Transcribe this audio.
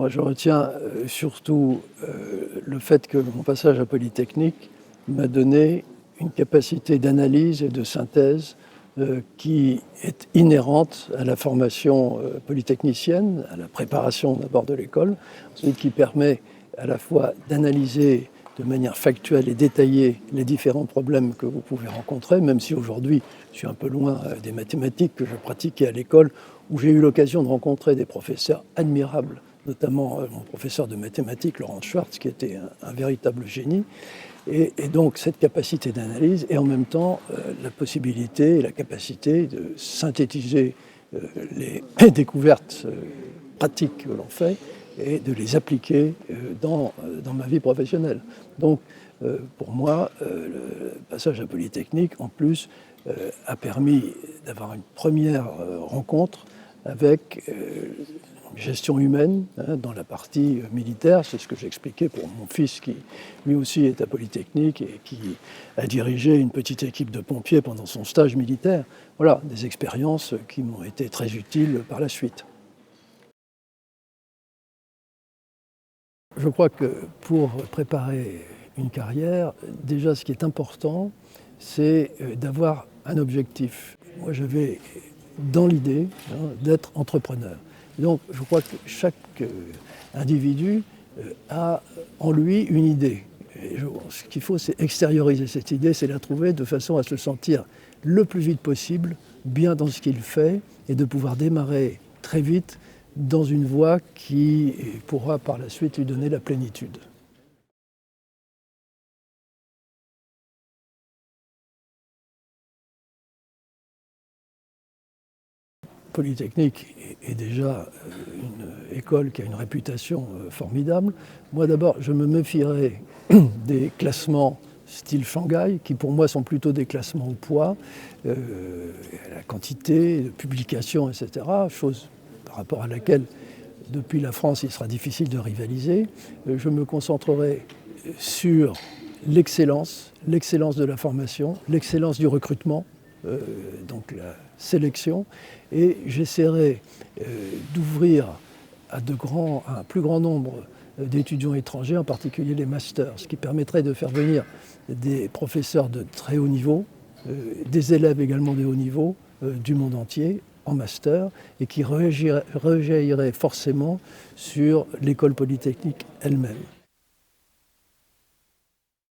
Moi, je retiens surtout le fait que mon passage à Polytechnique m'a donné une capacité d'analyse et de synthèse qui est inhérente à la formation polytechnicienne, à la préparation d'abord de l'école, ensuite qui permet à la fois d'analyser de manière factuelle et détaillée les différents problèmes que vous pouvez rencontrer, même si aujourd'hui je suis un peu loin des mathématiques que je pratiquais à l'école, où j'ai eu l'occasion de rencontrer des professeurs admirables, notamment mon professeur de mathématiques, Laurent Schwartz, qui était un véritable génie. Et donc cette capacité d'analyse et en même temps la possibilité et la capacité de synthétiser les découvertes pratiques que l'on fait et de les appliquer dans ma vie professionnelle. Donc pour moi, le passage à Polytechnique, en plus, a permis d'avoir une première rencontre avec gestion humaine dans la partie militaire. C'est ce que j'expliquais pour mon fils qui lui aussi est à Polytechnique et qui a dirigé une petite équipe de pompiers pendant son stage militaire. Voilà, des expériences qui m'ont été très utiles par la suite. Je crois que pour préparer une carrière, déjà ce qui est important, c'est d'avoir un objectif. Moi j'avais dans l'idée d'être entrepreneur. Donc je crois que chaque individu a en lui une idée. Et ce qu'il faut, c'est extérioriser cette idée, c'est la trouver de façon à se sentir le plus vite possible bien dans ce qu'il fait et de pouvoir démarrer très vite dans une voie qui pourra par la suite lui donner la plénitude. Polytechnique est déjà une école qui a une réputation formidable. Moi d'abord, je me méfierais des classements style Shanghai, qui pour moi sont plutôt des classements au poids, la quantité de publications, etc., chose par rapport à laquelle, depuis la France, il sera difficile de rivaliser. Je me concentrerai sur l'excellence de la formation, l'excellence du recrutement, donc la sélection, et j'essaierai d'ouvrir à un plus grand nombre d'étudiants étrangers, en particulier les masters, ce qui permettrait de faire venir des professeurs de très haut niveau, des élèves également de haut niveau du monde entier en master, et qui rejaillirait forcément sur l'école polytechnique elle-même.